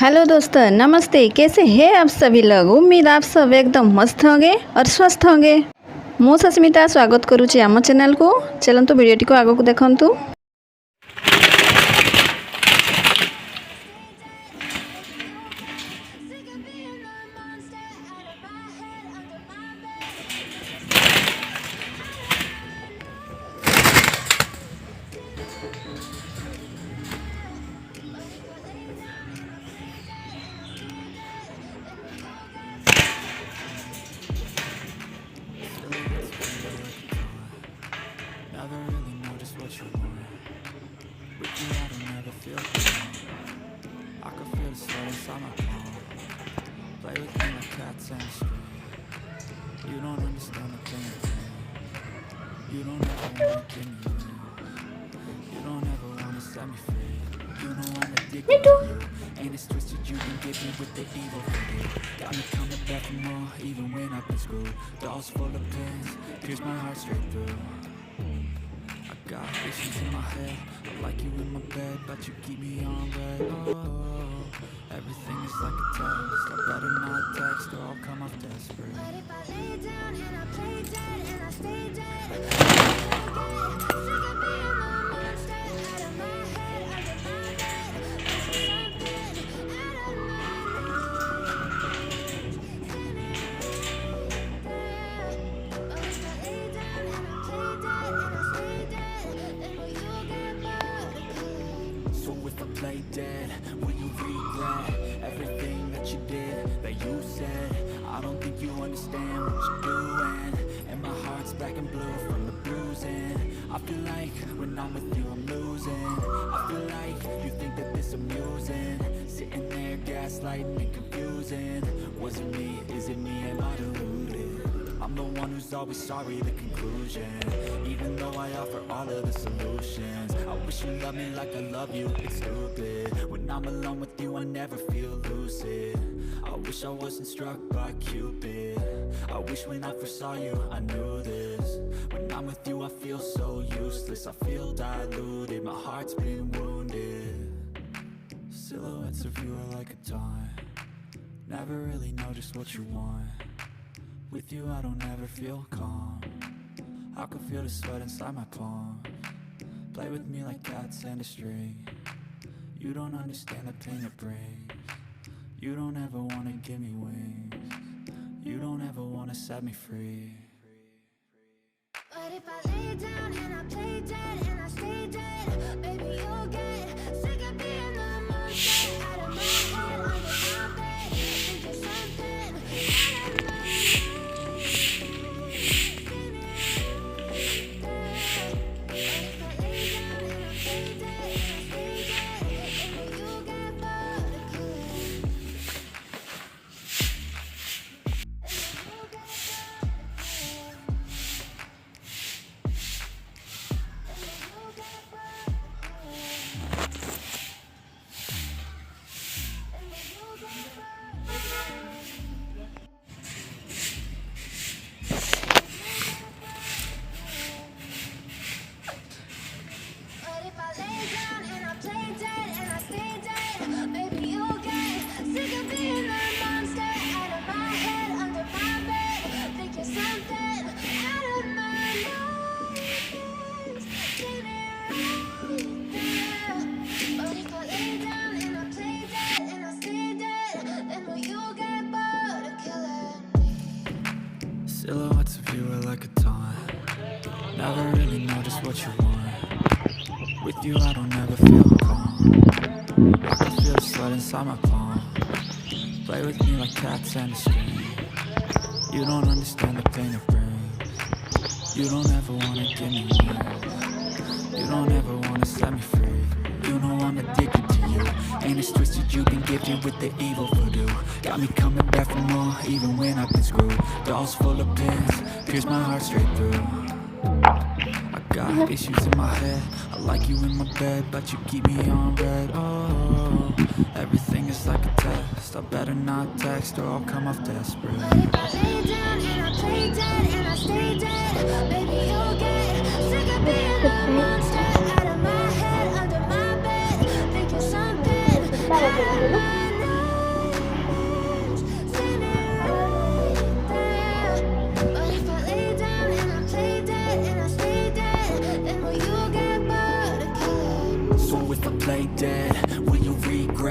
Hello दोस्तों, नमस्ते। कैसे हैं आप सभी लोग? उम्मीद आप सब एकदम मस्त होंगे और स्वस्थ होंगे। मु सस्मिता स्वागत करुच्ची आम चैनल को। चलतु वीडियोटी को आगक देखंतु। Never really know just what you want. With you I don't ever feel calm. I can feel the sweat inside my palm. Play with me like cats and a string. You don't understand the pain of pain. You don't ever wanna give me in. You don't ever wanna set me free. You know I'm addicted to you. Ain't it twisted you can get me with the evil for you. Got me coming back for more even when I've been screwed. Dolls full of pins, pierce my heart straight through. Got visions in my head, I like you in my bed, but you keep me on red. Oh, everything is like a test. I better not text or I'll come off desperate. But if I lay down and I play dead and I stay dead, sick of being the monster out of my head, under my bed, missing something out of my reach. But if I lay down and I play dead and I stay dead. So if I play dead, will you regret everything that you did, that you said? I don't think you understand what you're doing, and my heart's black and blue from the bruising. I feel like when I'm with you I'm losing. I feel like you think that this amusing, sitting there gaslighting and confusing. Was it me? Is it me? Am I deluded? I'm the one who's always sorry, the conclusion. Even though I offer all of the solutions, I wish you loved me like I love you, it's stupid. When I'm alone with you I never feel lucid. I wish I wasn't struck by Cupid. I wish when I first saw you I knew this. When I'm with you I feel so useless, I feel diluted, my heart's been wounded. Silhouettes of you are like a taunt. Never really know just what you want. With you I don't ever feel calm. I can feel the sweat inside my palm. Play with me like cats and a string. You don't understand the pain it brings. You don't ever wanna give me wings. You don't ever wanna set me free. But if I lay down and I play dead and I stay dead, baby you'll get sick of being the monster out of my head, under my bed, thinking something out of my Silhouettes of you are like a taunt. Never really know just what you want. With you I don't ever feel calm. I can feel the sweat inside my palm. Play with me like cats and a string. You don't understand the pain it brings. You don't ever wanna give me wings. You don't ever wanna set me free. You know I'm addicted to you. Ain't it twisted you can get me with the evil voodoo. Got me coming back for more even when I've been screwed. Dolls full of pins, pierce my heart straight through. I got issues in my head, I like you in my bed, but you keep me on red. Oh, everything is like a test. I better not text or I'll come off desperate. But if I lay down and I play dead and I stay dead, baby you'll get sick of being the monster out of my head, under my bed, thinking something out of my So if I play dead, will you regret?